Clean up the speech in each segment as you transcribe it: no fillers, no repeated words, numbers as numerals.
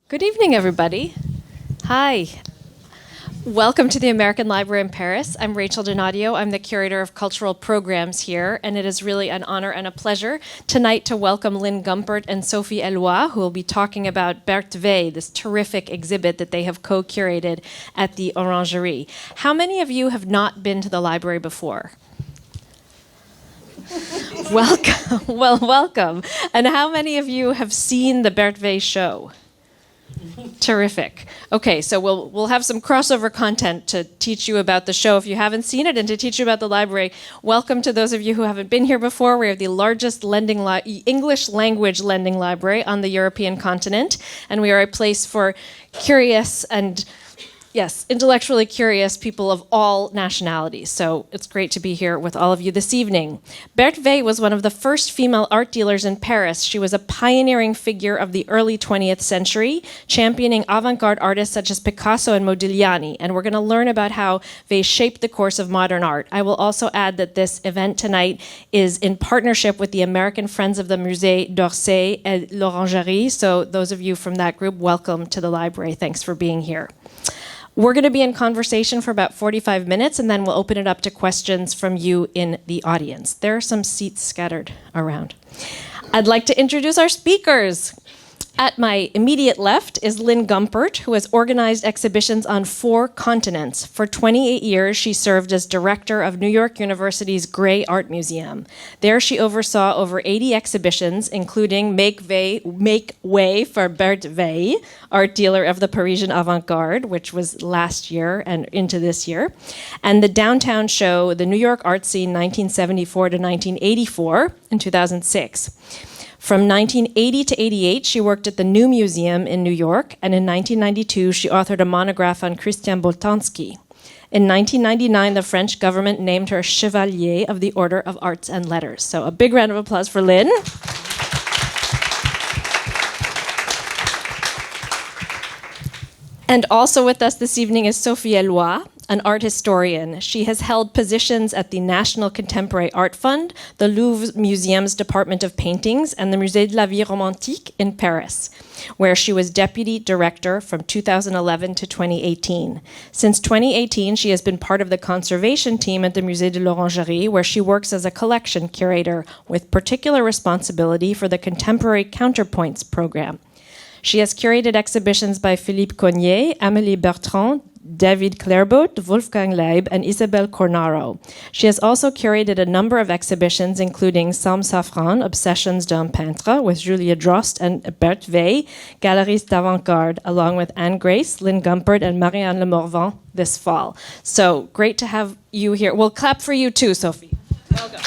Good evening, everybody. Hi. Welcome to the American Library in Paris. I'm Rachel Donadio. I'm the curator of cultural programs here, and it is really an honor and a pleasure tonight to welcome Lynn Gumpert and Sophie Eloy, who will be talking about Berthe Weill, this terrific exhibit that they have co-curated at the Orangerie. How many of you have not been to the library before? Welcome. Well, welcome. And how many of you have seen the Berthe Weill show? Terrific. Okay, so we'll have some crossover content to teach you about the show if you haven't seen it, and to teach you about the library. Welcome to those of you who haven't been here before. We have the largest English language lending library on the European continent, and we are a place for curious and intellectually curious people of all nationalities. So it's great to be here with all of you this evening. Berthe Weill was one of the first female art dealers in Paris. She was a pioneering figure of the early 20th century, championing avant-garde artists such as Picasso and Modigliani. And we're going to learn about how Weill shaped the course of modern art. I will also add that this event tonight is in partnership with the American Friends of the Musée d'Orsay et l'Orangerie. So those of you from that group, welcome to the library. Thanks for being here. We're going to be in conversation for about 45 minutes, and then we'll open it up to questions from you in the audience. There are some seats scattered around. I'd like to introduce our speakers. At my immediate left is Lynn Gumpert, who has organized exhibitions on 4 continents. For 28 years, she served as director of New York University's Gray Art Museum. There she oversaw over 80 exhibitions, including Make Way for Berthe Weill, art dealer of the Parisian Avant-Garde, which was last year and into this year, and the downtown show, The New York Art Scene 1974 to 1984 in 2006. From 1980 to 88, she worked at the New Museum in New York, and in 1992, she authored a monograph on Christian Boltanski. In 1999, the French government named her Chevalier of the Order of Arts and Letters. So a big round of applause for Lynn. And also with us this evening is Sophie Eloy, an art historian. She has held positions at the National Contemporary Art Fund, the Louvre Museum's Department of Paintings, and the Musée de la Vie Romantique in Paris, where she was deputy director from 2011 to 2018. Since 2018, she has been part of the conservation team at the Musée de l'Orangerie, where she works as a collection curator with particular responsibility for the Contemporary Counterpoints program. She has curated exhibitions by Philippe Cognier, Amélie Bertrand, David Clairbout, Wolfgang Leib, and Isabelle Cornaro. She has also curated a number of exhibitions, including Sam Safran, Obsessions d'un peintre, with Julia Drost and Berthe Weill, Galeriste d'Avant-Garde, along with Anne Grace, Lynn Gumpert, and Marianne Le Morvan this fall. So great to have you here. We'll clap for you too, Sophie. Welcome.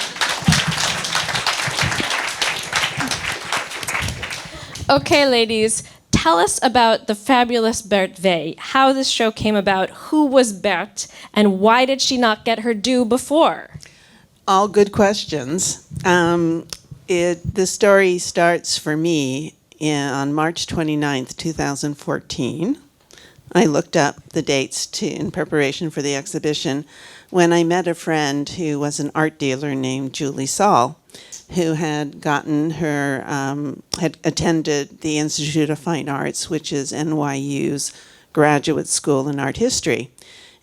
Okay, ladies. Tell us about the fabulous Berthe Weill, how this show came about, who was Berthe, and why did she not get her due before? All good questions. The story starts for me on March 29th, 2014. I looked up the dates in preparation for the exhibition when I met a friend who was an art dealer named Julie Saul, who had gotten her, had attended the Institute of Fine Arts, which is NYU's graduate school in art history.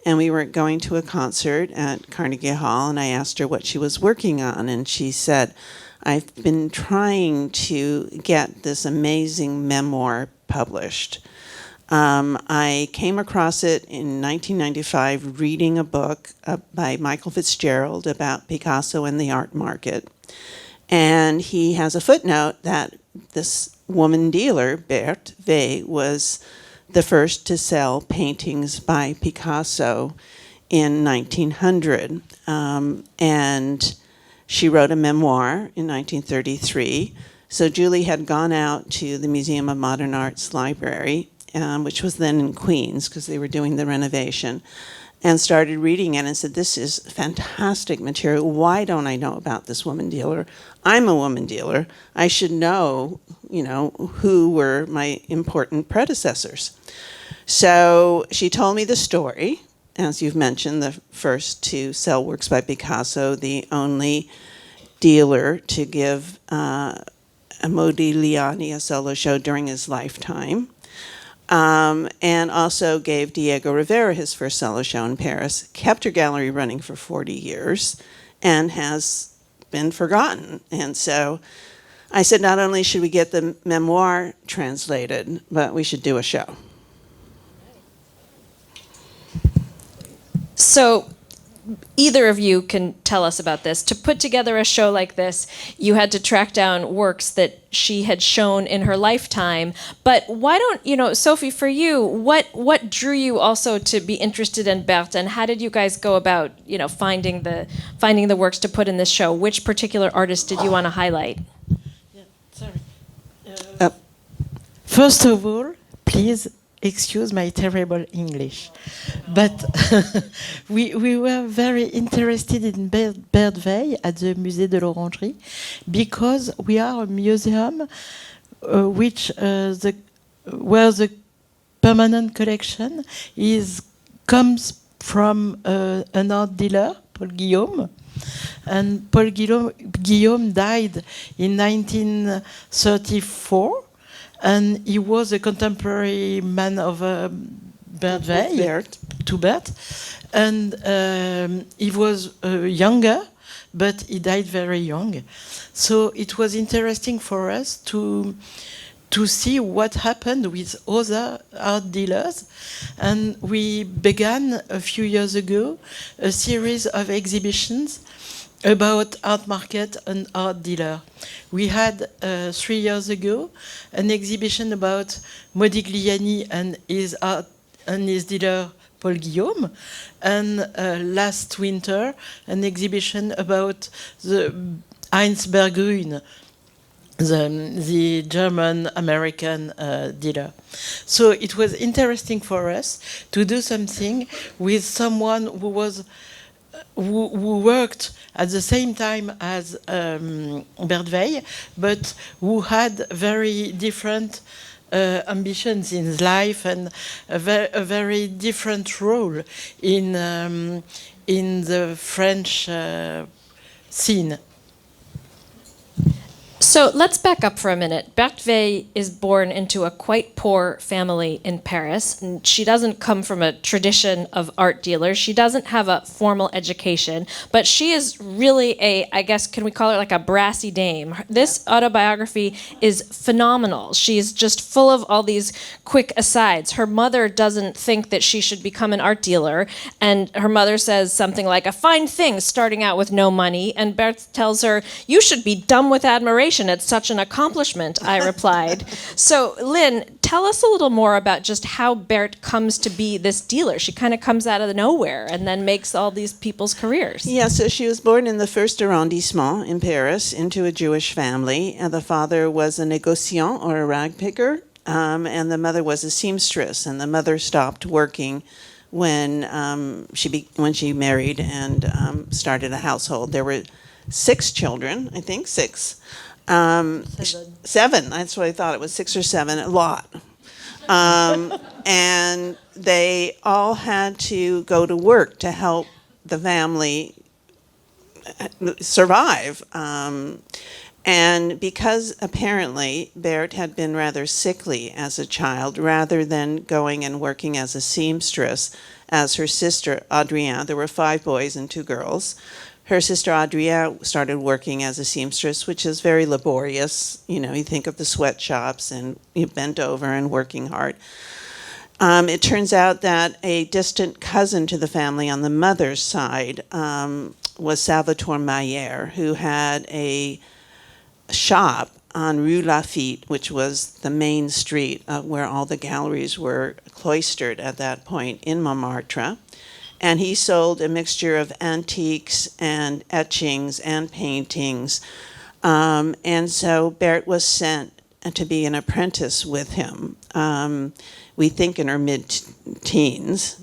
And we were going to a concert at Carnegie Hall, and I asked her what she was working on, and she said, I've been trying to get this amazing memoir published. I came across it in 1995 reading a book by Michael Fitzgerald about Picasso and the art market. And he has a footnote that this woman dealer, Berthe Weill, was the first to sell paintings by Picasso in 1900. And she wrote a memoir in 1933. So Julie had gone out to the Museum of Modern Art's library, which was then in Queens because they were doing the renovation, and started reading it and said, this is fantastic material. Why don't I know about this woman dealer? I'm a woman dealer. I should know, who were my important predecessors. So she told me the story, as you've mentioned, the first to sell works by Picasso, the only dealer to give Modigliani a solo show during his lifetime. and also gave Diego Rivera his first solo show in Paris, kept her gallery running for 40 years, and has been forgotten. And so I said, not only should we get the memoir translated, but we should do a show. So either of you can tell us about this. To put together a show like this, you had to track down works that she had shown in her lifetime. But why don't, Sophie, for you, what drew you also to be interested in Berthe, and how did you guys go about, finding the works to put in this show? Which particular artist did you want to highlight? Yeah, sorry. First of all, please excuse my terrible English, but we were very interested in Berthe Weill at the Musée de l'Orangerie because we are a museum where the permanent collection comes from an art dealer, Paul Guillaume. And Paul Guillaume died in 1934. And he was a contemporary man of Berthe Weill, to Berthe. And he was younger, but he died very young. So it was interesting for us to see what happened with other art dealers. And we began a few years ago a series of exhibitions about art market and art dealer. We had 3 years ago an exhibition about Modigliani and his dealer Paul Guillaume, and last winter an exhibition about the Heinz Berggruen, the German-American dealer. So it was interesting for us to do something with someone who worked at the same time as Berthe Weill, but who had very different ambitions in his life and a very different role in the French scene. So let's back up for a minute. Berthe Weill is born into a quite poor family in Paris. And she doesn't come from a tradition of art dealers. She doesn't have a formal education, but she is really can we call her like a brassy dame? This autobiography is phenomenal. She's just full of all these quick asides. Her mother doesn't think that she should become an art dealer, and her mother says something like, a fine thing starting out with no money, and Berthe tells her, you should be dumb with admiration. It's such an accomplishment, I replied. So, Lynn, tell us a little more about just how Berthe comes to be this dealer. She kind of comes out of nowhere and then makes all these people's careers. Yeah, so she was born in the first arrondissement in Paris into a Jewish family. And the father was a négociant or a rag picker, and the mother was a seamstress. And the mother stopped working when she married and started a household. There were 6 children, I think, 6. 7. That's what I thought. It was 6 or 7, a lot. And they all had to go to work to help the family survive. And because apparently Berthe had been rather sickly as a child, rather than going and working as a seamstress, as her sister Adrienne, there were 5 boys and 2 girls. Her sister Adrienne started working as a seamstress, which is very laborious. You think of the sweatshops and you bent over and working hard. It turns out that a distant cousin to the family on the mother's side was Salvatore Mayer, who had a shop on Rue Lafitte, which was the main street where all the galleries were cloistered at that point in Montmartre. And he sold a mixture of antiques and etchings and paintings. And so Berthe was sent to be an apprentice with him, we think in her mid-teens.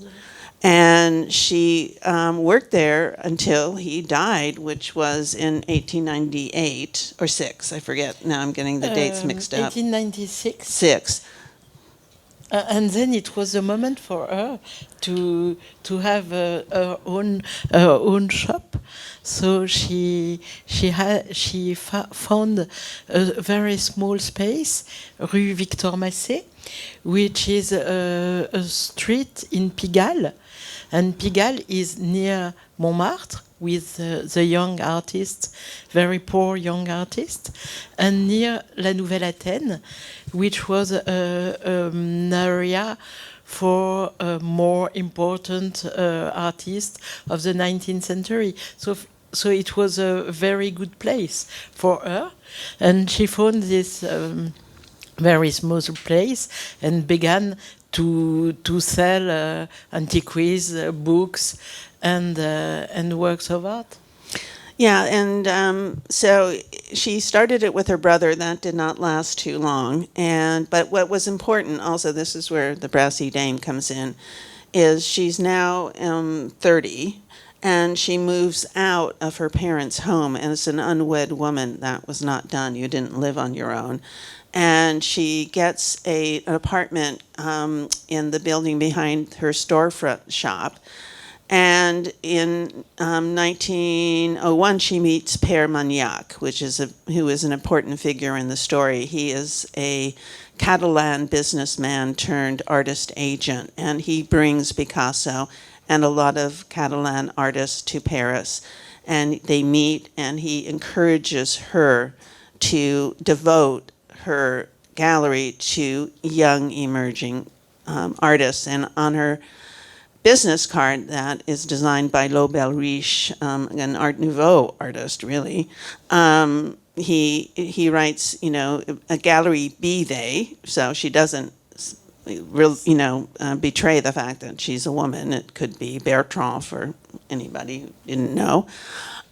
And she worked there until he died, which was in 1898, or 6, I forget. Now I'm getting the dates mixed up. 1896. 6. And then it was a moment for her to have her own shop, So she found a very small space, Rue Victor Massé, which is a street in Pigalle, and Pigalle is near Montmartre, with the young artists, very poor young artists, and near La Nouvelle Athènes, which was an area for more important artists of the 19th century. So it was a very good place for her, and she found this very small place and began to sell antiquities, books, and works of art. Yeah, and so she started it with her brother. That did not last too long. But what was important, also, this is where the brassy dame comes in, is she's now 30, and she moves out of her parents' home, and as an unwed woman, that was not done. You didn't live on your own. And she gets an apartment in the building behind her storefront shop. And in 1901, she meets Père Magnac, who is an important figure in the story. He is a Catalan businessman turned artist agent, and he brings Picasso and a lot of Catalan artists to Paris. And they meet, and he encourages her to devote her gallery to young emerging artists. And on her business card that is designed by Lobel Riche, an Art Nouveau artist, really. He writes, a gallery be they, so she doesn't, betray the fact that she's a woman. It could be Bertrand for anybody who didn't know.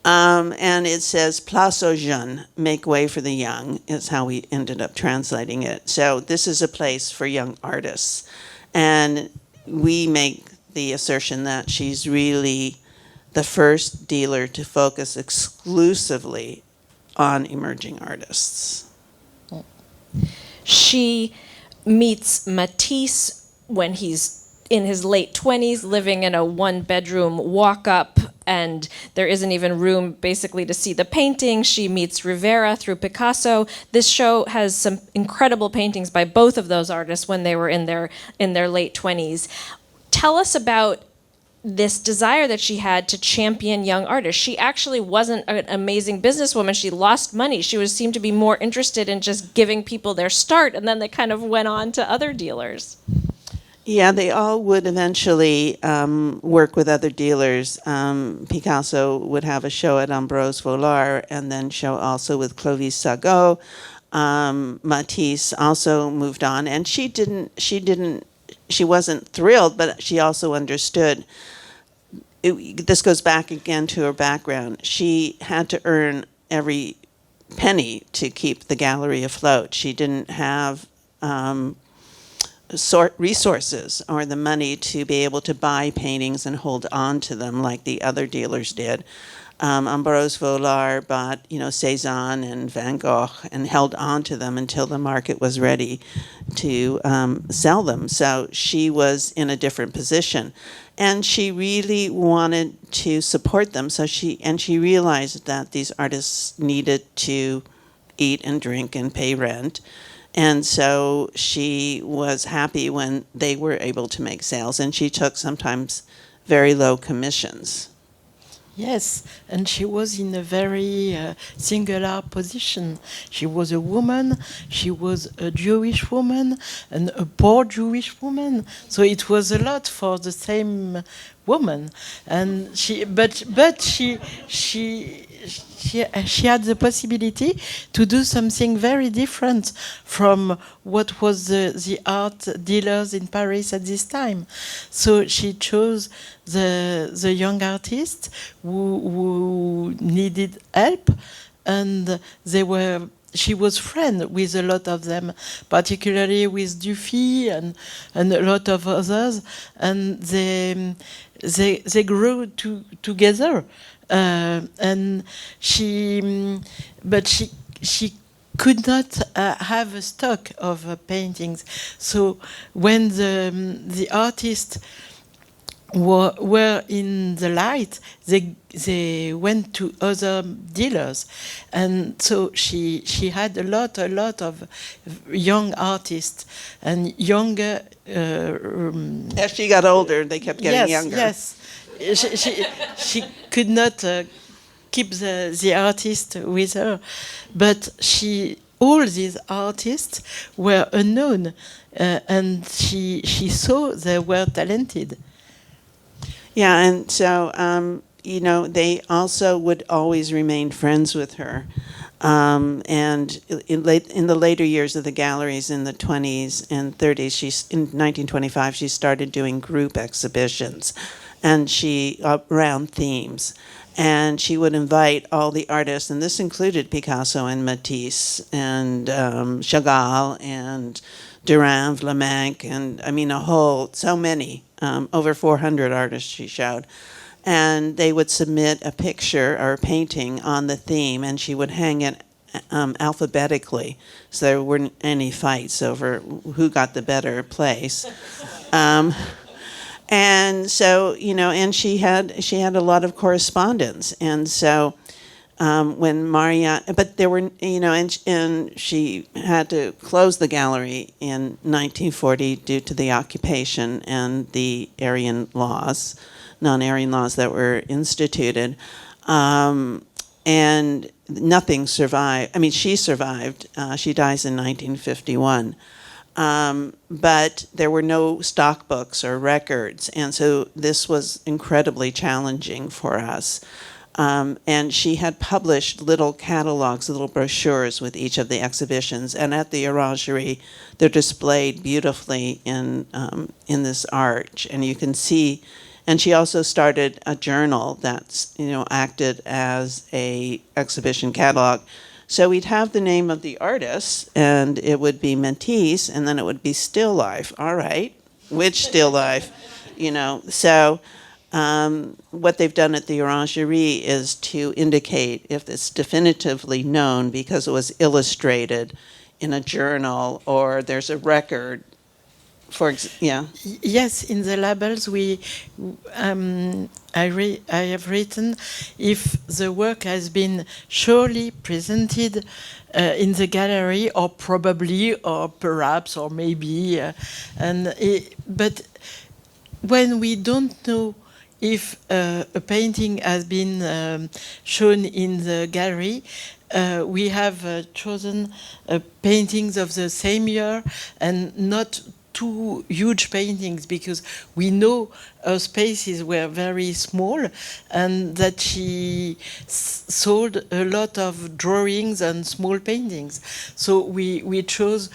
And it says, Place aux jeunes, make way for the young, is how we ended up translating it. So this is a place for young artists. And we make the assertion that she's really the first dealer to focus exclusively on emerging artists. She meets Matisse when he's in his late 20s, living in a one-bedroom walk-up, and there isn't even room basically to see the painting. She meets Rivera through Picasso. This show has some incredible paintings by both of those artists when they were in their late 20s. Tell us about this desire that she had to champion young artists. She actually wasn't an amazing businesswoman. She lost money. She seemed to be more interested in just giving people their start, and then they kind of went on to other dealers. Yeah, they all would eventually work with other dealers. Picasso would have a show at Ambroise Vollard, and then show also with Clovis Sagot. Matisse also moved on, and she wasn't thrilled, but she also understood. This goes back again to her background. She had to earn every penny to keep the gallery afloat. She didn't have resources or the money to be able to buy paintings and hold on to them like the other dealers did. Ambroise Vollard bought, Cézanne and Van Gogh and held on to them until the market was ready to sell them. So she was in a different position, and she really wanted to support them. So she realized that these artists needed to eat and drink and pay rent. And so she was happy when they were able to make sales, and she took sometimes very low commissions. Yes, and she was in a very singular position. She was a woman, she was a Jewish woman, and a poor Jewish woman. So it was a lot for the same woman. And she had the possibility to do something very different from what was the art dealers in Paris at this time. So she chose the young artists who needed help, and she was friend with a lot of them, particularly with Dufy and a lot of others, and they grew together. And she could not have a stock of paintings. So when the artist were in the light, they went to other dealers, and so she had a lot of young artists and younger. As she got older, they kept getting younger. Yes, she could not keep the artist with her, but all these artists were unknown, and she saw they were talented. Yeah, and so, they also would always remain friends with her. And in the later years of the galleries in the 20s and 30s, in 1925, she started doing group exhibitions and around themes. And she would invite all the artists, and this included Picasso and Matisse and Chagall and Durand, Vlaminck, and so many, over 400 artists she showed. And they would submit a picture or a painting on the theme, and she would hang it alphabetically, so there weren't any fights over who got the better place. And so, and she had a lot of correspondence, and so when but there were, and she had to close the gallery in 1940 due to the occupation and the non-Aryan laws that were instituted, and nothing survived. She survived. She dies in 1951. But there were no stock books or records, and so this was incredibly challenging for us. And she had published little catalogs, little brochures with each of the exhibitions, and at the Orangerie, they're displayed beautifully in this arch, and you can see. And she also started a journal that's acted as a exhibition catalog. So we'd have the name of the artist, and it would be Matisse, and then it would be Still Life. All right, which Still Life? So what they've done at the Orangerie is to indicate if it's definitively known because it was illustrated in a journal or there's a record. Yes, in the labels I have written if the work has been surely presented in the gallery, or probably, or perhaps, or maybe, but when we don't know if a painting has been shown in the gallery, we have chosen paintings of the same year and not two huge paintings, because we know her spaces were very small and that she sold a lot of drawings and small paintings. So we chose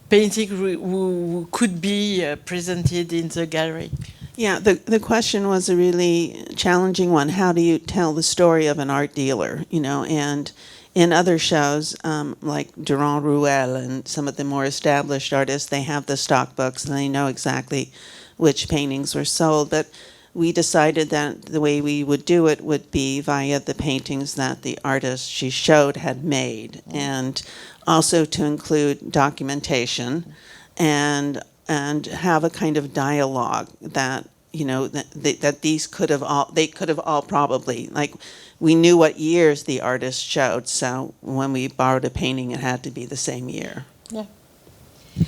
paintings who could be presented in the gallery. Yeah, the question was a really challenging one. How do you tell the story of an art dealer, and in other shows, like Durand Ruel and some of the more established artists, they have the stock books and they know exactly which paintings were sold. But we decided that the way we would do it would be via the paintings that the artist she showed had made, and also to include documentation and have a kind of dialogue that that these could have all probably, like, we knew what years the artist showed, so when we borrowed a painting, it had to be the same year. Yeah.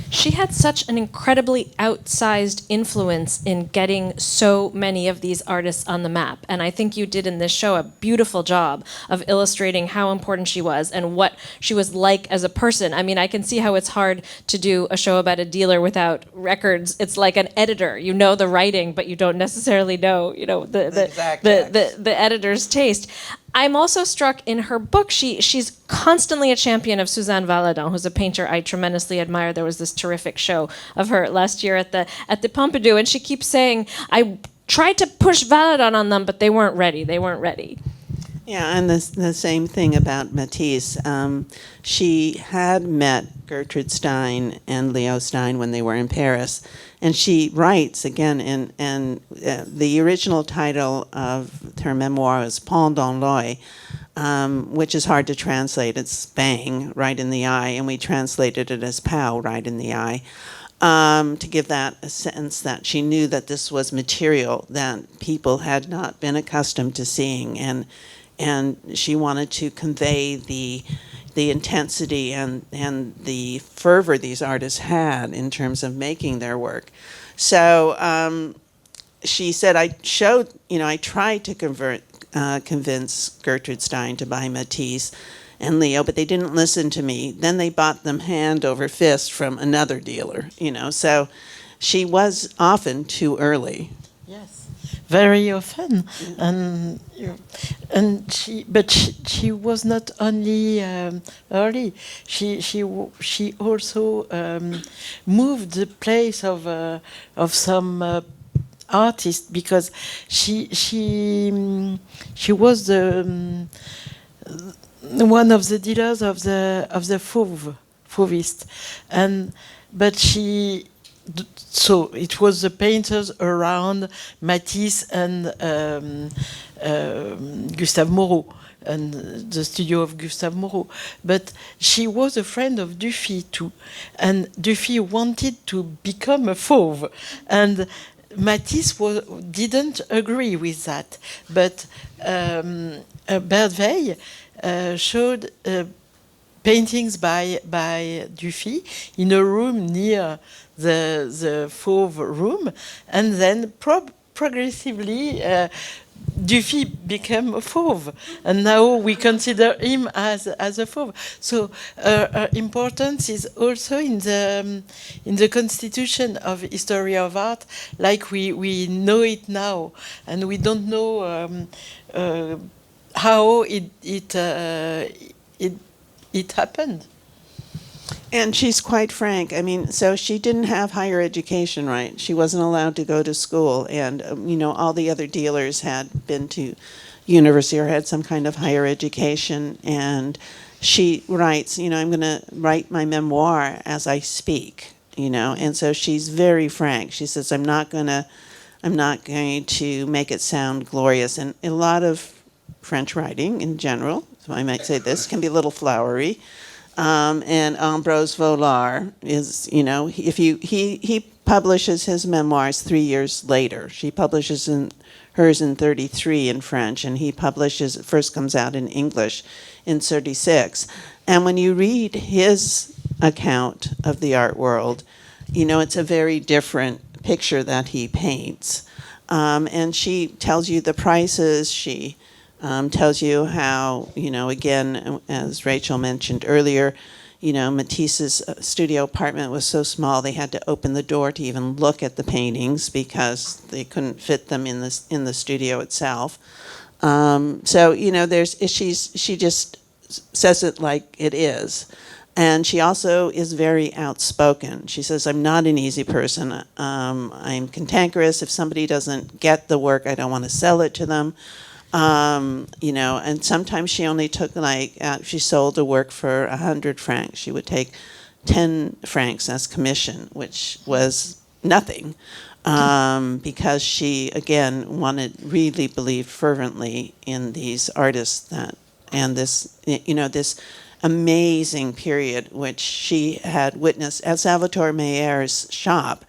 She had such an incredibly outsized influence in getting so many of these artists on the map. And I think you did in this show a beautiful job of illustrating how important she was and what she was like as a person. I can see how it's hard to do a show about a dealer without records. It's like an editor. You know the writing, but you don't necessarily know, the editor's taste. I'm also struck in her book, she's constantly a champion of Suzanne Valadon, who's a painter I tremendously admire. There was this terrific show of her last year at the Pompidou, and she keeps saying, I tried to push Valadon on them, but they weren't ready. Yeah, and the same thing about Matisse. She had met Gertrude Stein and Leo Stein when they were in Paris, and she writes again, and the original title of her memoir is Pont dans l'œil, which is hard to translate. It's bang, right in the eye, and we translated it as pow, right in the eye. to give that a sense that she knew that this was material that people had not been accustomed to seeing, and she wanted to convey the intensity and the fervor these artists had in terms of making their work. So she said, I tried to convince Gertrude Stein to buy Matisse and Leo, but they didn't listen to me. Then they bought them hand over fist from another dealer, So she was often too early. Yes, very often, but she was not only early. She also moved the place of some artists, because she was the one of the dealers of the Fauvist, so it was the painters around Matisse and Gustave Moreau, and the studio of Gustave Moreau. But she was a friend of Dufy too, and Dufy wanted to become a Fauve, and Matisse didn't agree with that. But Berthe Weill showed paintings by Dufy in a room near the Fauve room, and then progressively Dufy became a Fauve, and now we consider him as a Fauve. So importance is also in the constitution of history of art, like we know it now, and we don't know how it happened. And she's quite frank. I mean, so she didn't have higher education, right? She wasn't allowed to go to school, and all the other dealers had been to university or had some kind of higher education. And she writes, I'm going to write my memoir as I speak, And so she's very frank. She says, I'm not going to make it sound glorious. And a lot of French writing in general, so I might say this, can be a little flowery. And Ambrose Vollard is, he publishes his memoirs 3 years later. She publishes hers in 1933 in French, and he publishes, it first comes out in English in 1936. And when you read his account of the art world, it's a very different picture that he paints. And she tells you the prices, she tells you how, again, as Rachel mentioned earlier, Matisse's studio apartment was so small they had to open the door to even look at the paintings because they couldn't fit them in the studio itself. So she just says it like it is. And she also is very outspoken. She says, I'm not an easy person. I'm cantankerous. If somebody doesn't get the work, I don't want to sell it to them. And sometimes she only took if she sold a work for 100 francs, she would take 10 francs as commission, which was nothing, because she, again, really believed fervently in these artists and this amazing period which she had witnessed at Salvatore Mayer's shop.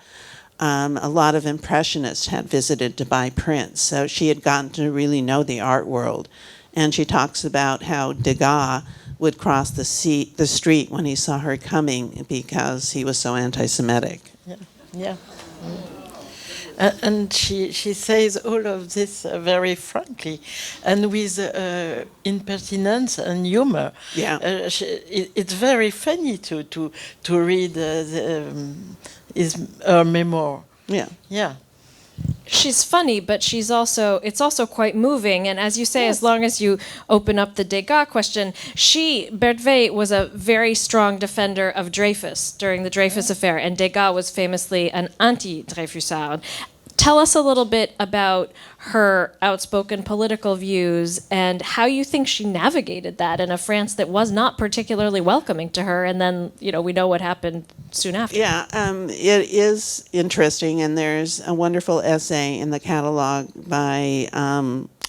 A lot of Impressionists had visited to buy prints, so she had gotten to really know the art world. And she talks about how Degas would cross the street when he saw her coming because he was so anti-Semitic. Yeah. And she says all of this very frankly and with impertinence and humor. Yeah. It's very funny to read her memoir. Yeah. She's funny, but it's also quite moving. And as you say, yes, as long as you open up the Degas question, Berthe Weill was a very strong defender of Dreyfus during the Dreyfus affair, and Degas was famously an anti-Dreyfusard. Tell us a little bit about her outspoken political views and how you think she navigated that in a France that was not particularly welcoming to her. And then, we know what happened soon after. Yeah, it is interesting. And there's a wonderful essay in the catalog by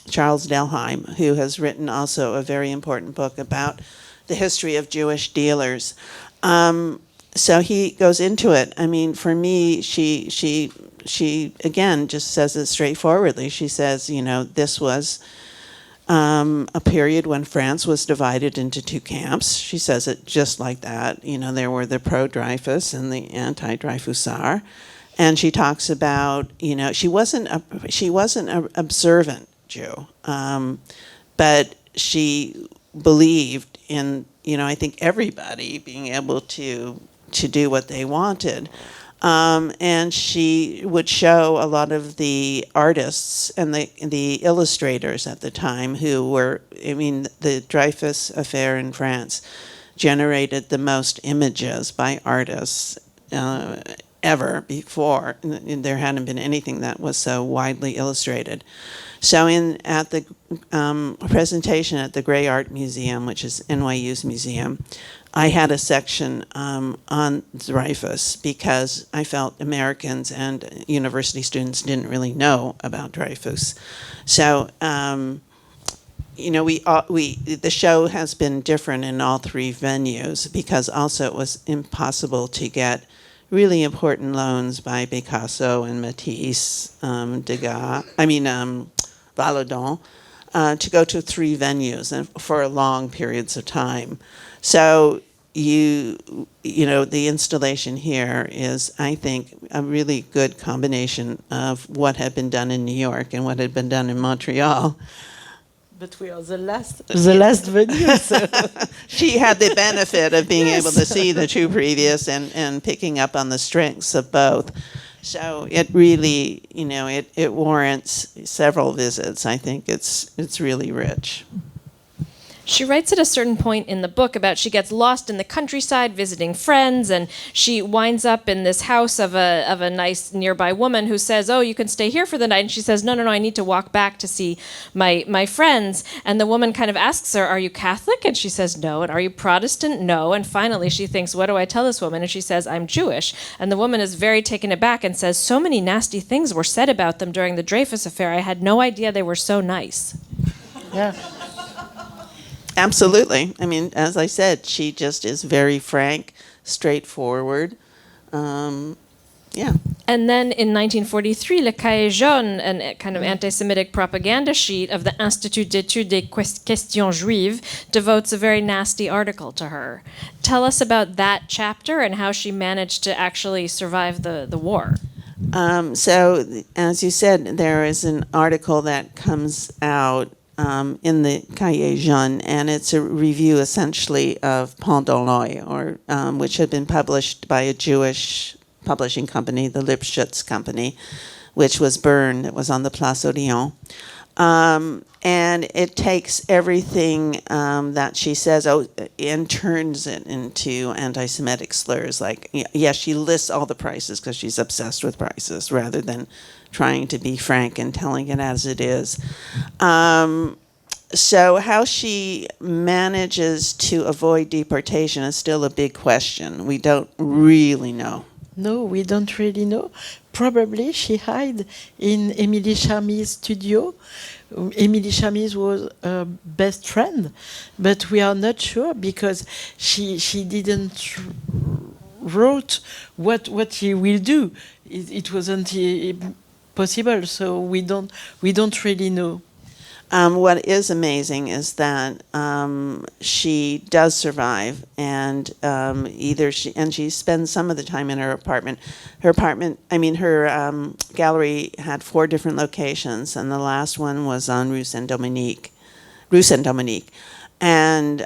Charles Delheim, who has written also a very important book about the history of Jewish dealers. so he goes into it. I mean, for me, she again just says it straightforwardly. She says, this was a period when France was divided into two camps. She says it just like that. There were the pro-Dreyfus and the anti-Dreyfusard. And she talks about, she wasn't an observant Jew, but she believed in, I think everybody being able to do what they wanted. And she would show a lot of the artists and the illustrators at the time who were, the Dreyfus affair in France generated the most images by artists ever before. There hadn't been anything that was so widely illustrated. So at the presentation at the Gray Art Museum, which is NYU's museum, I had a section on Dreyfus because I felt Americans and university students didn't really know about Dreyfus. So, the show has been different in all three venues because also it was impossible to get really important loans by Picasso and Matisse, Degas, Valadon, to go to three venues and for long periods of time. So the installation here is, I think, a really good combination of what had been done in New York and what had been done in Montreal. But we are the last venue. So. She had the benefit of being able to see the two previous and picking up on the strengths of both. So it really, it warrants several visits. I think it's really rich. She writes at a certain point in the book about she gets lost in the countryside visiting friends, and she winds up in this house of a nice nearby woman who says, "Oh, you can stay here for the night." And she says, No, I need to walk back to see my friends. And the woman kind of asks her, "Are you Catholic?" And she says, "No." And "Are you Protestant?" "No." And finally she thinks, "What do I tell this woman?" And she says, "I'm Jewish." And the woman is very taken aback and says, "So many nasty things were said about them during the Dreyfus affair. I had no idea they were so nice." Yeah. Absolutely. As I said, she just is very frank, straightforward. Yeah. And then in 1943, Le Cahier Jaune, a kind of anti-Semitic propaganda sheet of the Institut d'études des questions juives, devotes a very nasty article to her. Tell us about that chapter and how she managed to actually survive the war. So, as you said, there is an article that comes out in the Cahier Jaune, and it's a review essentially of Pendoloy, which had been published by a Jewish publishing company, the Lipschutz Company, which was burned. It was on the Place Odéon. And it takes everything that she says and turns it into anti-Semitic slurs. Like, she lists all the prices because she's obsessed with prices rather than trying to be frank and telling it as it is. So how she manages to avoid deportation is still a big question. We don't really know. No, we don't really know. Probably she hid in Émilie Charmy's studio. Émilie Charmy was her best friend, but we are not sure because she didn't wrote what he will do. It wasn't possible, so we don't really know. What is amazing is that she does survive, and she spends some of the time in her apartment. Her gallery had 4 different locations, and the last one was on Rue Saint-Dominique. And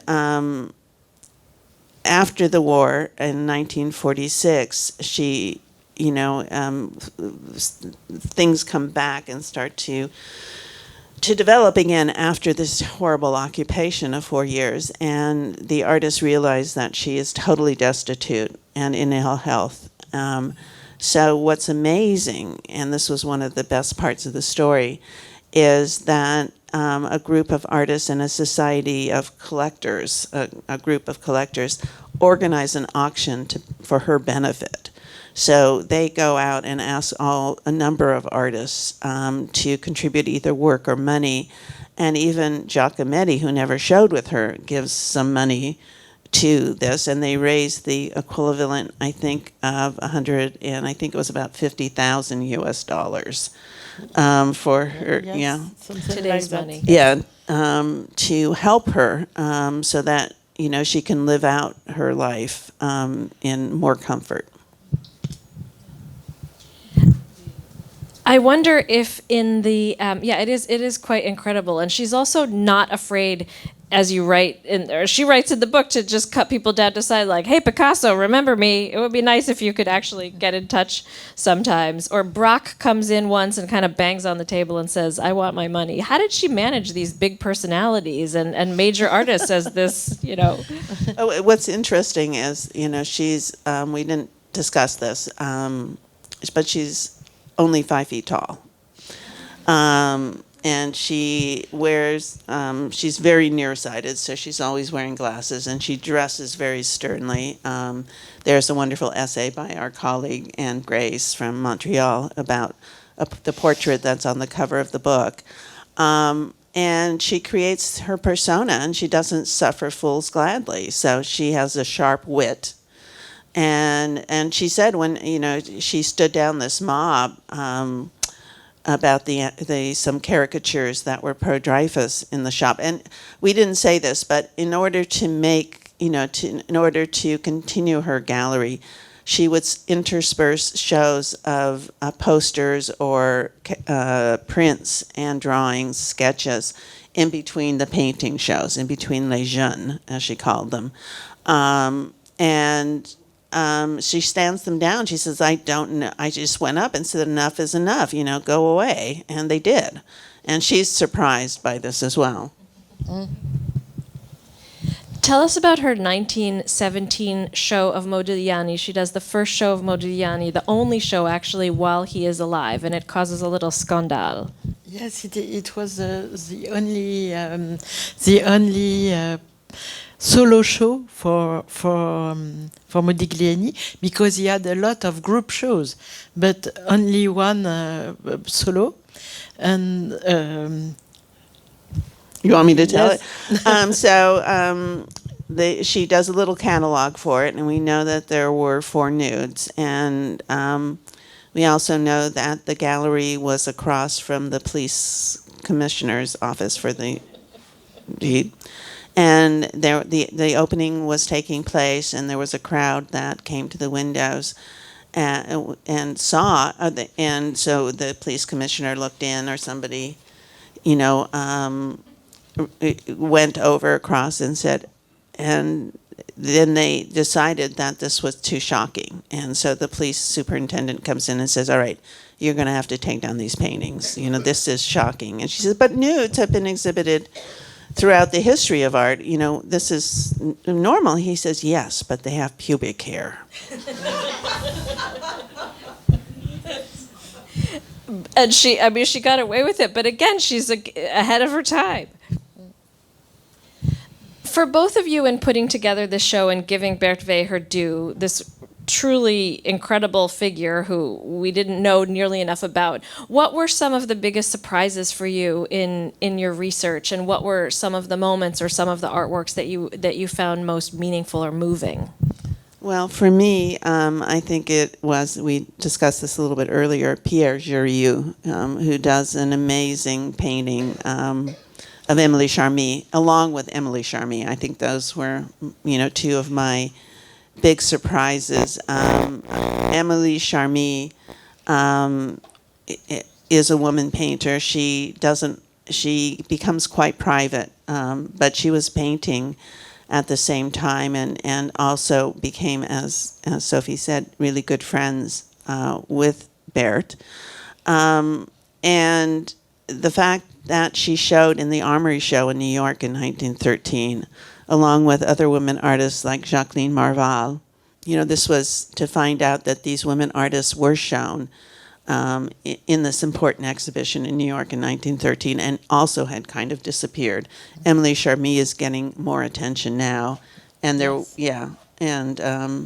after the war in 1946, she, things come back and start to develop again after this horrible occupation of 4 years. And the artist realized that she is totally destitute and in ill health. So what's amazing, and this was one of the best parts of the story, is that a group of artists and a society of collectors, a group of collectors, organize an auction for her benefit. So they go out and ask a number of artists to contribute either work or money, and even Giacometti, who never showed with her, gives some money to this, and they raised the equivalent, I think, of 100, and I think it was about 50,000 US dollars for her. Yes, Yeah, today's money. yeah, to help her so that she can live out her life in more comfort. I wonder if in the it is quite incredible, and she's also not afraid, as you write or she writes in the book, to just cut people down to say like, "Hey, Picasso, remember me? It would be nice if you could actually get in touch sometimes." Or Braque comes in once and kind of bangs on the table and says, "I want my money." How did she manage these big personalities and major artists as this? Oh, what's interesting is she's we didn't discuss this, but she's only 5 feet tall. And she wears, she's very nearsighted, so she's always wearing glasses, and she dresses very sternly. There's a wonderful essay by our colleague Anne Grace from Montreal about the portrait that's on the cover of the book. And she creates her persona, and she doesn't suffer fools gladly. So she has a sharp wit. And she said when she stood down this mob about some caricatures that were pro-Dreyfus in the shop, and we didn't say this, but in order to make in order to continue her gallery, she would intersperse shows of posters or prints and drawings, sketches in between the painting shows, in between les jeunes, as she called them, and. She stands them down. She says, "I don't know. I just went up and said, enough is enough, go away." And they did. And she's surprised by this as well. Tell us about her 1917 show of Modigliani. She does the first show of Modigliani, the only show actually while he is alive, and it causes a little scandal. Yes, it was the only solo show for Modigliani, because he had a lot of group shows, but only one solo. And you want me to tell yes. it? She does a little catalog for it, and we know that there were 4 nudes, and we also know that the gallery was across from the police commissioner's office for the deed. And the opening was taking place, and there was a crowd that came to the windows and saw, and so the police commissioner looked in, or somebody, went over across and said, and then they decided that this was too shocking, and so the police superintendent comes in and says, "All right, you're going to have to take down these paintings. This is shocking." And she says, "But nudes have been exhibited throughout the history of art, this is normal." He says, "Yes, but they have pubic hair." And she got away with it, but again, she's ahead of her time. For both of you, in putting together this show and giving Berthe Weill her due, this truly incredible figure who we didn't know nearly enough about, what were some of the biggest surprises for you in your research, and what were some of the moments or some of the artworks that you found most meaningful or moving? Well, for me, I think it was, we discussed this a little bit earlier, Pierre Jurieu, who does an amazing painting of Émilie Charmy, along with Émilie Charmy. I think those were, 2 of my big surprises. Émilie Charmy is a woman painter. She becomes quite private, but she was painting at the same time, and also became, as Sophie said, really good friends with Berthe. And the fact that she showed in the Armory Show in New York in 1913, along with other women artists like Jacqueline Marval. This was to find out that these women artists were shown in this important exhibition in New York in 1913, and also had kind of disappeared. Émilie Charmy is getting more attention now, and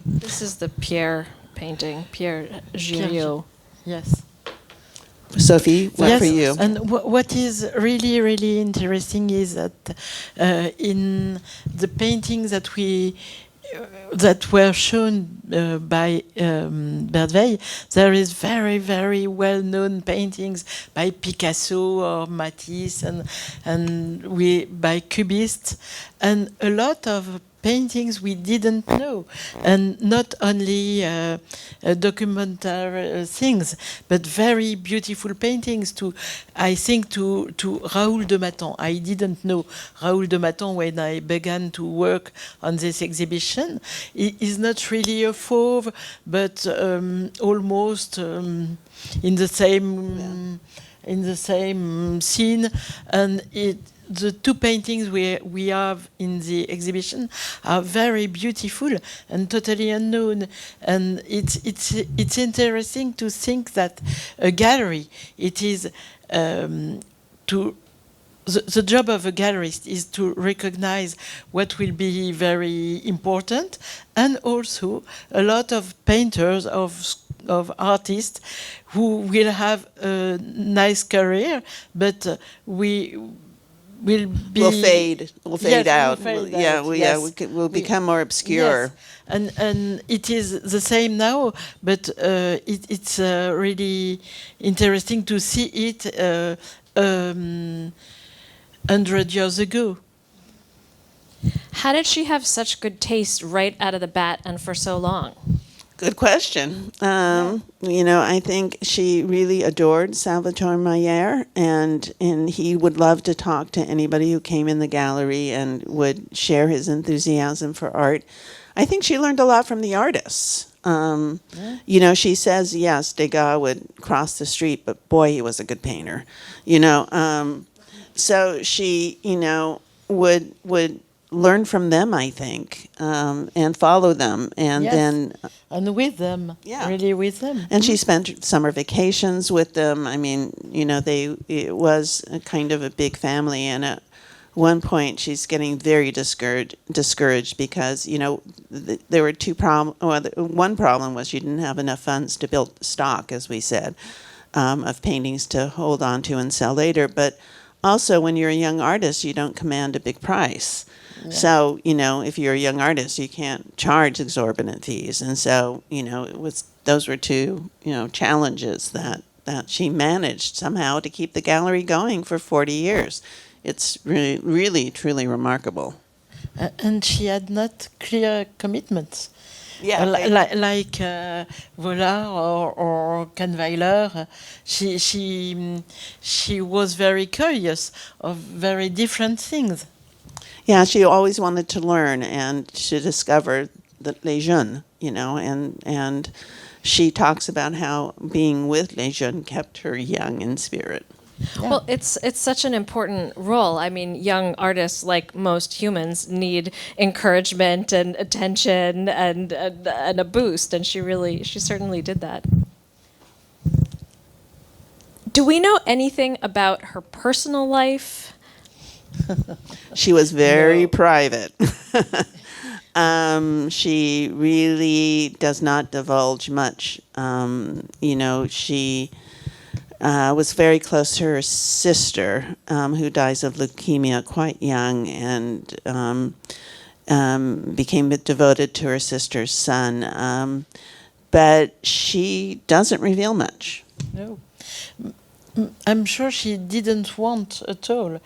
this is the Pierre painting, Pierre Jurieu. Yes. Sophie, what for you? And what is really, really interesting is that in the paintings that we that were shown by Berthe Weill, there is very, very well-known paintings by Picasso or Matisse and by Cubists, and a lot of paintings we didn't know, and not only documentary things, but very beautiful paintings. I think to Raoul de Mathan. I didn't know Raoul de Mathan when I began to work on this exhibition. He is not really a fauve, but almost in the same scene, and the two paintings we have in the exhibition are very beautiful and totally unknown. And it's interesting to think that a gallery, it is the job of a gallerist is to recognize what will be very important, and also a lot of painters, of artists who will have a nice career, but will fade out. We'll Yes. become more obscure. Yes. And it is the same now, but it's really interesting to see it 100 years ago. How did she have such good taste right out of the bat and for so long? Good question. I think she really adored Salvatore Maier, and he would love to talk to anybody who came in the gallery and would share his enthusiasm for art. I think she learned a lot from the artists. She says, yes, Degas would cross the street, but boy, he was a good painter. So she, would learn from them, I think, and follow them, and then with them, really with them. And she spent summer vacations with them. I mean, it was a kind of a big family, and at one point she's getting very discouraged because there were two problems. One problem was she didn't have enough funds to build stock, as we said, of paintings to hold on to and sell later, but also, when you're a young artist, you don't command a big price. Yeah. So, if you're a young artist, you can't charge exorbitant fees. And so, those were two, challenges that she managed somehow to keep the gallery going for 40 years. It's really, really, truly remarkable. And she had not clear commitments. Yeah, like Vollard or Kahnweiler, she was very curious of very different things. Yeah, she always wanted to learn and to discover les jeunes, and she talks about how being with les jeunes kept her young in spirit. Yeah. Well, it's such an important role. I mean, young artists, like most humans, need encouragement and attention and a boost, and she certainly did that. Do we know anything about her personal life? She was very private. She really does not divulge much. She was very close to her sister, who dies of leukemia quite young, and became devoted to her sister's son. But she doesn't reveal much. No. I'm sure she didn't want at all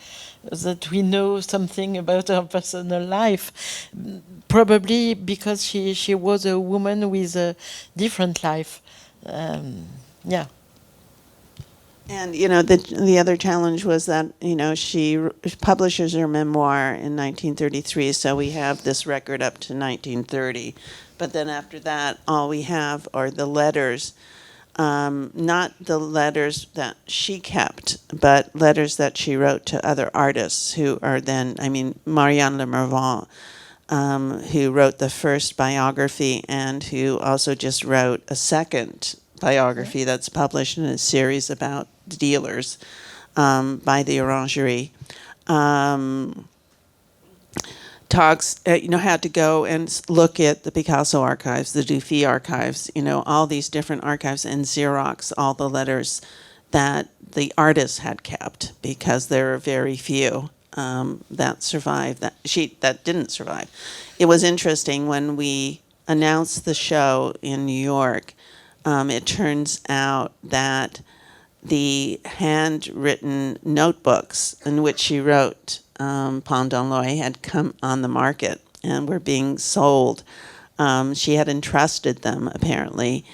that we know something about her personal life, probably because she was a woman with a different life. Yeah. And, the other challenge was that, she publishes her memoir in 1933, so we have this record up to 1930. But then after that, all we have are the letters, not the letters that she kept, but letters that she wrote to other artists who are then, Marianne Le Mervant, who wrote the first biography and who also just wrote a second biography that's published in a series about dealers by the Orangerie. Talks, had to go and look at the Picasso archives, the Dufy archives, all these different archives, and Xerox all the letters that the artists had kept, because there are very few. that survived, that didn't survive. It was interesting when we announced the show in New York. It turns out that the handwritten notebooks in which she wrote Pendant l'Oeil had come on the market and were being sold. She had entrusted them, apparently,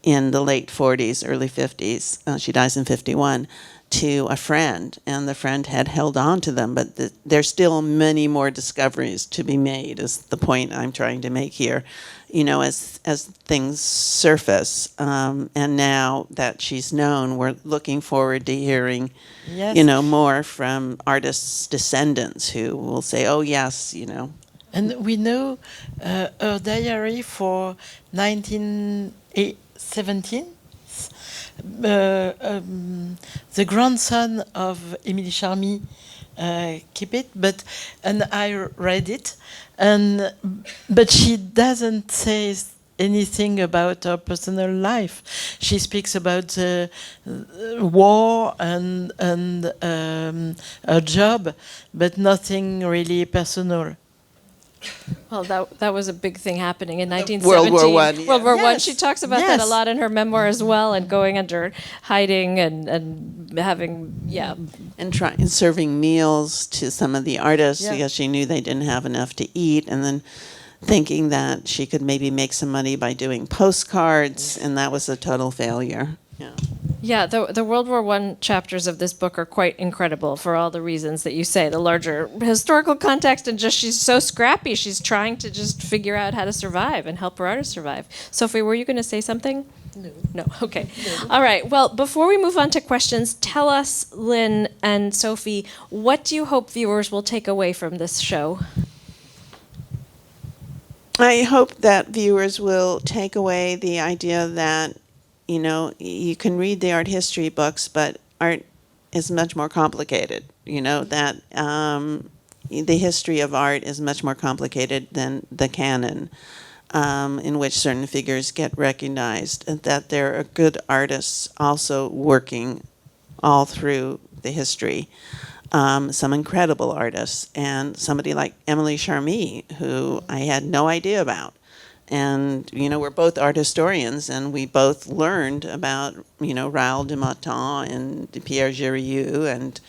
in the late 40s, early 50s. She dies in 51. To a friend, and the friend had held on to them, but there's still many more discoveries to be made, is the point I'm trying to make here. You know, as things surface, and now that she's known, we're looking forward to hearing, Yes. you know, more from artists' descendants who will say, "Oh yes, you know." And we know her diary for 1917. The grandson of Émile Charmy keep it, and I read it, but she doesn't say anything about her personal life. She speaks about war and her job, but nothing really personal. Well, that was a big thing happening in 1917. World War I, yeah. World War I. Yes. She talks about that a lot in her memoir as well, and going under hiding and having And serving meals to some of the artists because she knew they didn't have enough to eat, and then thinking that she could maybe make some money by doing postcards, and that was a total failure. Yeah. Yeah, the World War I chapters of this book are quite incredible for all the reasons that you say, the larger historical context, and just she's so scrappy. She's trying to just figure out how to survive and help her artists survive. Sophie, were you going to say something? No, okay. No. All right, well, before we move on to questions, tell us, Lynn and Sophie, what do you hope viewers will take away from this show? I hope that viewers will take away the idea that, you know, you can read the art history books, but art is much more complicated. You know, that the history of art is much more complicated than the canon, in which certain figures get recognized, and that there are good artists also working all through the history. Some incredible artists, and somebody like Émile Charmy, who I had no idea about. And, you know, we're both art historians, and we both learned about, you know, Raoul de Matton and Pierre Gérieux and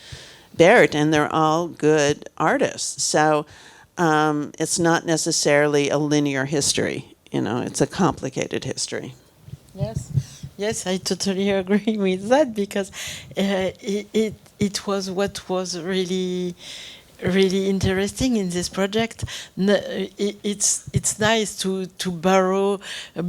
Berthe, and they're all good artists. So it's not necessarily a linear history, you know, it's a complicated history. Yes, I totally agree with that, because it was what was really interesting in this project. It's nice to borrow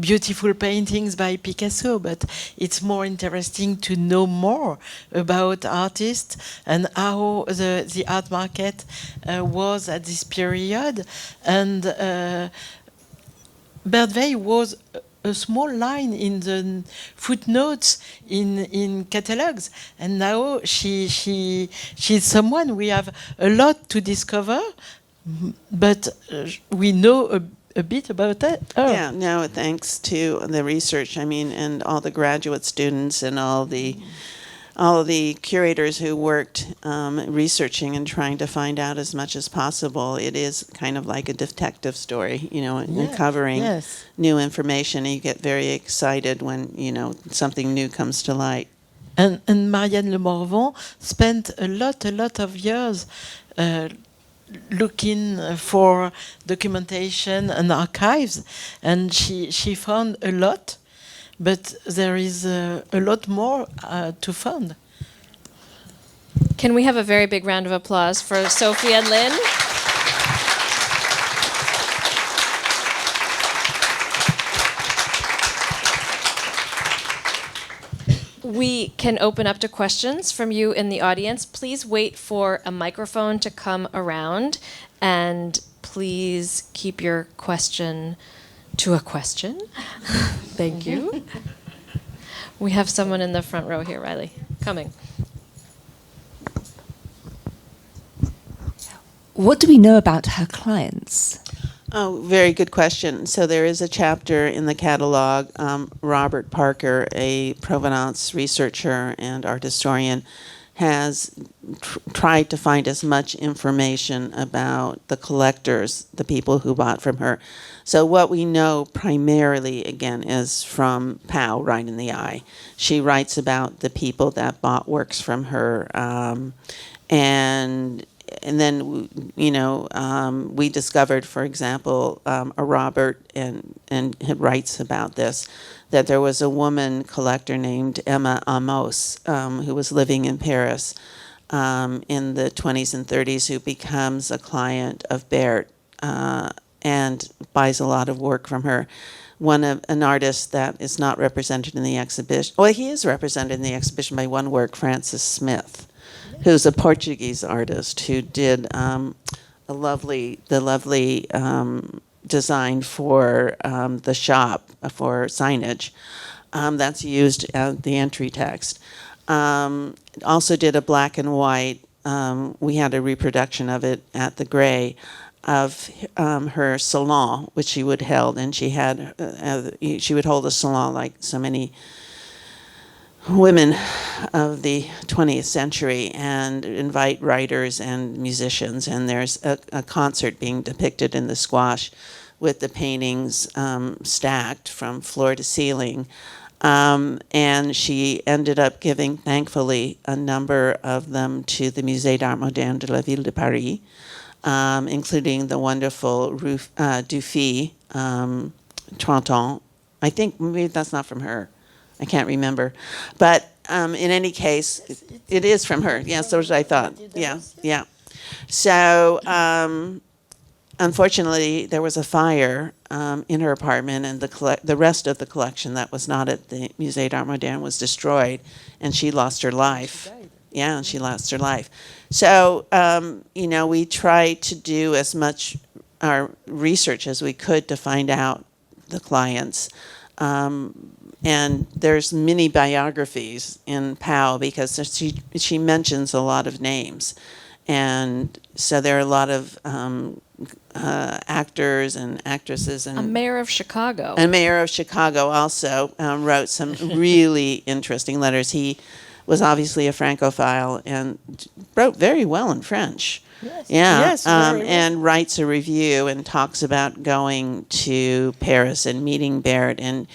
beautiful paintings by Picasso, but it's more interesting to know more about artists and how the art market was at this period. And Berthe Weill was a small line in the footnotes in catalogs, and now she's someone we have a lot to discover, but we know a bit about that. Yeah, no, thanks to the research, I mean, and all the graduate students and all the curators who worked researching and trying to find out as much as possible. It is kind of like a detective story, you know, uncovering new information. And you get very excited when, you know, something new comes to light. And Marianne Le Morvan spent a lot of years looking for documentation and archives, and she found a lot. But there is a lot more to find. Can we have a very big round of applause for Sophie and Lynn? We can open up to questions from you in the audience. Please wait for a microphone to come around, and please keep your question to a question. Thank you. We have someone in the front row here, Riley, coming. What do we know about her clients? Oh, very good question. So there is a chapter in the catalog. Robert Parker, a Provenance researcher and art historian, has tried to find as much information about the collectors, the people who bought from her. So what we know primarily, again, is from Pau, Right in the Eye. She writes about the people that bought works from her, and then, we discovered, for example, a Robert, and it writes about this, that there was a woman collector named Emma Amos, who was living in Paris in the 20s and 30s, who becomes a client of Berthe and buys a lot of work from her. An artist that is not represented in the exhibition. Well, he is represented in the exhibition by one work, Francis Smith, who's a Portuguese artist who did the lovely design for the shop for signage that's used as the entry text. Also did a black and white. We had a reproduction of it at the Gray of her salon, which she would held, and she would hold a salon like so many women of the 20th century and invite writers and musicians. And there's a concert being depicted in the squash with the paintings stacked from floor to ceiling. And she ended up giving, thankfully, a number of them to the Musée d'Art Moderne de la Ville de Paris, including the wonderful Dufy, 30 ans. I think maybe that's not from her. I can't remember. But in any case, it is from her. Yes, that's what I thought. Yeah. So, unfortunately, there was a fire in her apartment, and the rest of the collection that was not at the Musée d'Art Moderne was destroyed, and she lost her life. Yeah, and she lost her life. So, we tried to do as much our research as we could to find out the clients. And there's many biographies in Pau because she mentions a lot of names. And so there are a lot of actors and actresses. And a mayor of Chicago. A mayor of Chicago also wrote some really interesting letters. He was obviously a Francophile and wrote very well in French. Yes. Yeah, Yes, very well. And writes a review and talks about going to Paris and meeting Berthe. And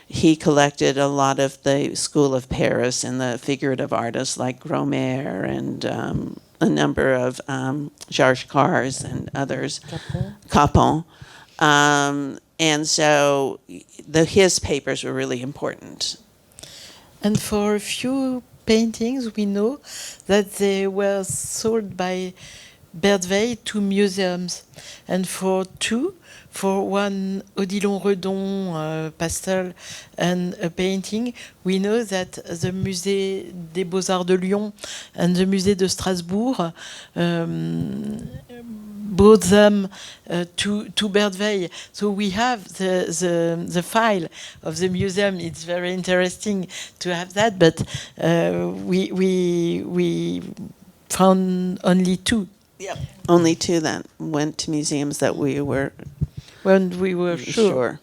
he collected a lot of the School of Paris and the figurative artists like Romer and a number of Georges Cars and others, Capon. And so his papers were really important. And for a few paintings, we know that they were sold by Berthe Weill to museums. And for one Odilon Redon pastel and a painting, we know that the Musée des Beaux-Arts de Lyon and the Musée de Strasbourg brought them to Berthe Weill. So we have the file of the museum. It's very interesting to have that, but we found only two. Yep. Only two that went to museums that we were sure.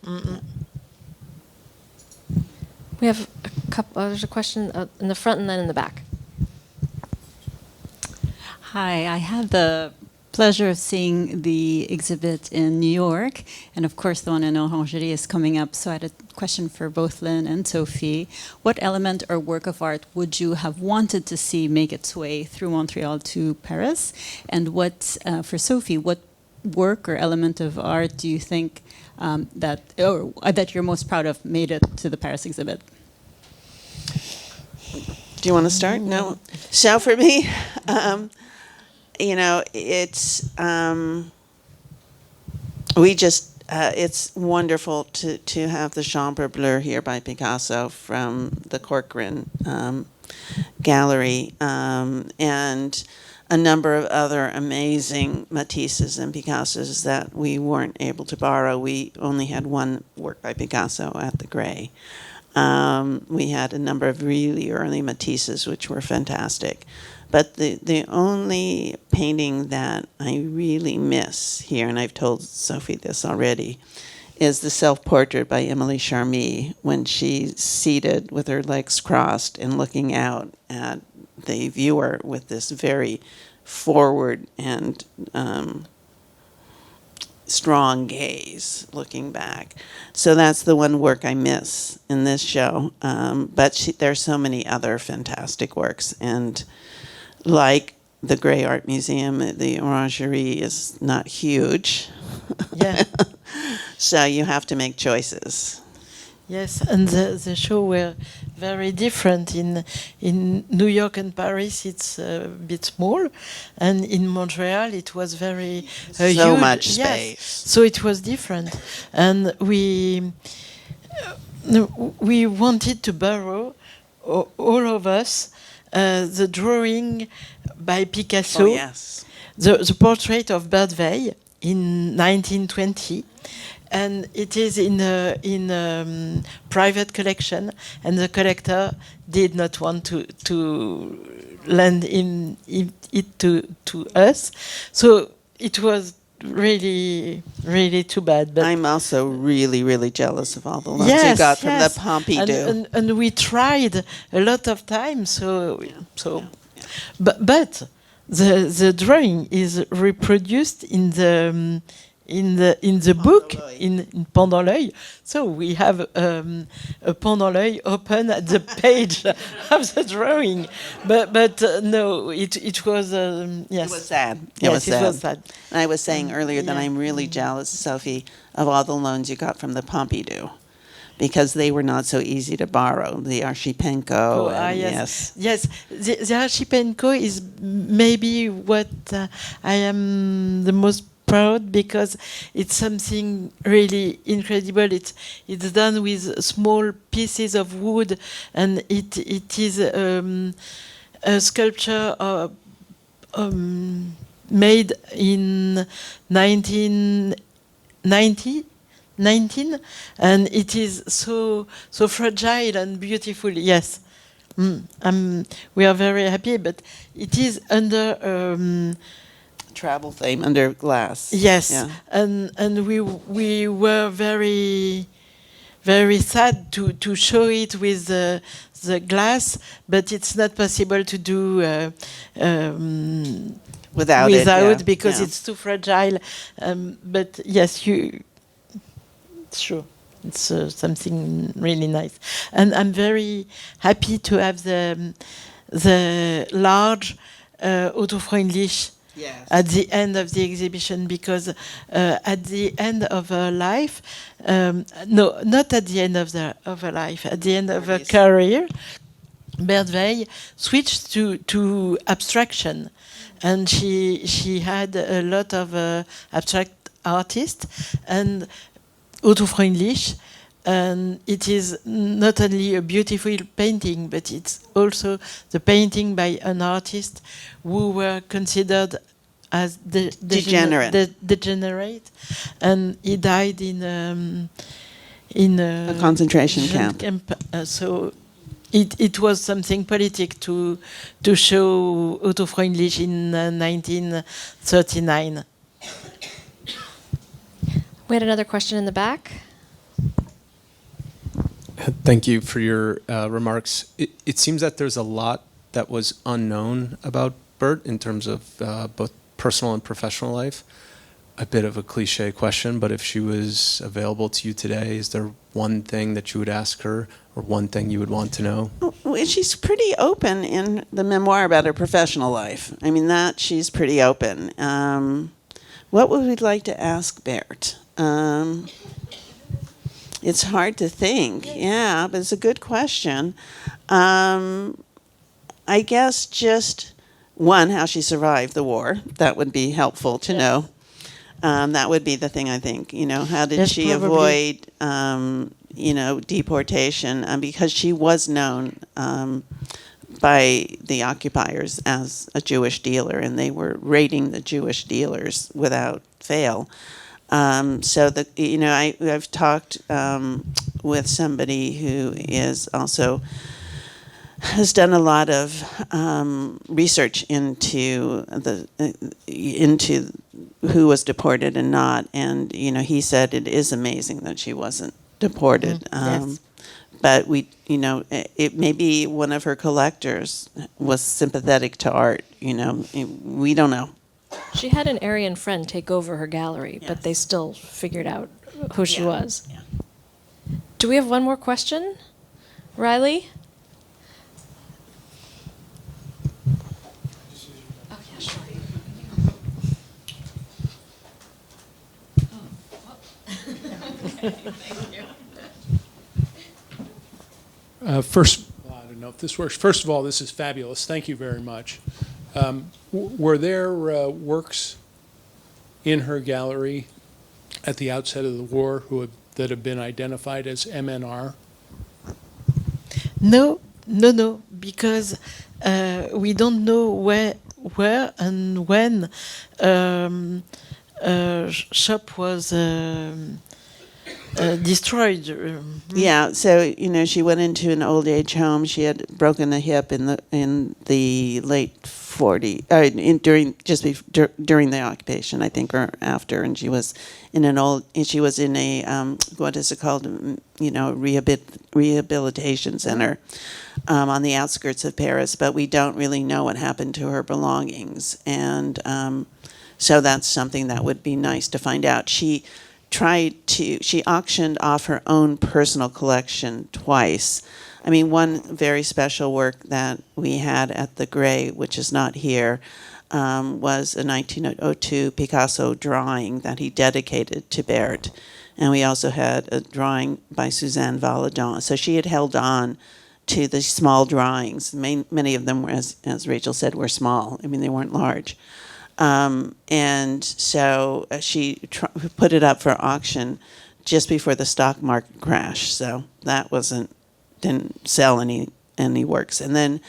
We have a couple. There's a question in the front and then in the back. Hi, I had the pleasure of seeing the exhibit in New York, and of course the one in Orangerie is coming up, so I had a question for both Lynn and Sophie. What element or work of art would you have wanted to see make its way through Montreal to Paris? And what, for Sophie, what work or element of art do you think that you're most proud of made it to the Paris exhibit? Do you want to start? No. So for me, it's it's wonderful to have the Chambre Bleue here by Picasso from the Corcoran Gallery, and a number of other amazing Matisses and Picassos that we weren't able to borrow. We only had one work by Picasso at the Gray. We had a number of really early Matisses, which were fantastic. But the only painting that I really miss here, and I've told Sophie this already, is the self-portrait by Emily Charmy when she's seated with her legs crossed and looking out at the viewer with this very forward and strong gaze looking back. So that's the one work I miss in this show. But there's so many other fantastic works. And like the Grey Art Museum, the Orangerie is not huge. Yeah. So you have to make choices. Yes, and the show were very different. In New York and Paris, it's a bit small, and in Montreal, it was very So huge. much Yes, space. so it was different, and we wanted to borrow, all of us, the drawing by Picasso, Oh, yes. the portrait of Berthe Weill in 1920. And it is in a private collection, and the collector did not want to lend it to us. So it was really, really too bad. But I'm also really, really jealous of all the loans you yes, got from yes. the Pompidou. And we tried a lot of times. But the drawing is reproduced in the book in Pendant l'œil. So we have a Pendant l'œil open at the page of the drawing, but no, it was yes. It was sad. Yes, it was sad. And I was saying earlier that yeah. I'm really jealous, Sophie, of all the loans you got from the Pompidou, because they were not so easy to borrow. The Archipenko. Yes. The Archipenko is maybe what I am the most proud, because it's something really incredible. It's done with small pieces of wood, and it is a sculpture made in 1919, and it is so fragile and beautiful. Yes, we are very happy, but it is under. Travel theme under glass. Yes, Yeah. and we were very, very sad to show it with the glass, but it's not possible to do Without it, yeah. because Yeah. it's too fragile. But yes, it's true. It's something really nice, and I'm very happy to have the large Otto Freundlich. Yes. At the end of the exhibition, because at the end of her life, no, not at the end of her life, at the end of her career, Berthe Weill switched to abstraction, and she had a lot of abstract artists, and Otto Freundlich. And it is not only a beautiful painting, but it's also the painting by an artist who were considered as degenerate, and he died in a concentration camp. So it was something politic to show Otto Freundlich in 1939. We had another question in the back. Thank you for your remarks. It seems that there's a lot that was unknown about Berthe in terms of both personal and professional life. A bit of a cliche question, but if she was available to you today, is there one thing that you would ask her, or one thing you would want to know? Well, she's pretty open in the memoir about her professional life. I mean, that she's pretty open. What would we like to ask Berthe? It's hard to think. Yeah, but it's a good question. I guess just one, how she survived the war. That would be helpful to know. That would be the thing, I think. You know, how did she avoid, deportation? Because she was known by the occupiers as a Jewish dealer, and they were raiding the Jewish dealers without fail. I've talked with somebody who is also has done a lot of research into who was deported and not, and he said it is amazing that she wasn't deported. Yes. but it maybe one of her collectors was sympathetic to art. We don't know. She had an Aryan friend take over her gallery, but they still figured out who she was. Yeah. Do we have one more question? Riley? Oh, yeah, sure. First, well, I don't know if this works. First of all, this is fabulous. Thank you very much. Were there works in her gallery at the outset of the war that have been identified as MNR? No, because we don't know where and when shop was destroyed. Yeah, so she went into an old age home. She had broken a hip in the late 40s, during the occupation, I think, or after, and she was in a what is it called, rehabilitation center on the outskirts of Paris. But we don't really know what happened to her belongings, and so that's something that would be nice to find out. She auctioned off her own personal collection twice. I mean, one very special work that we had at the Gray, which is not here, was a 1902 Picasso drawing that he dedicated to Berthe. And we also had a drawing by Suzanne Valadon. So she had held on to the small drawings. Many of them, as Rachel said, were small. I mean, they weren't large. And so she put it up for auction just before the stock market crash. So that didn't sell any works. And then,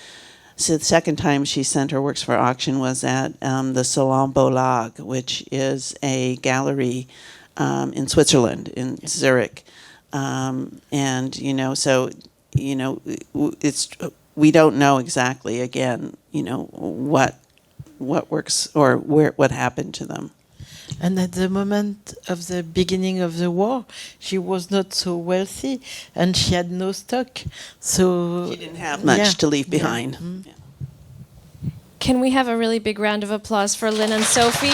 so the second time she sent her works for auction was at the Salon Bolag, which is a gallery in Switzerland, in Zurich. We don't know exactly, again, what works or what happened to them. And at the moment of the beginning of the war, she was not so wealthy, and she had no stock, so She didn't have much to leave behind. Yeah. Yeah. Can we have a really big round of applause for Lynn and Sophie?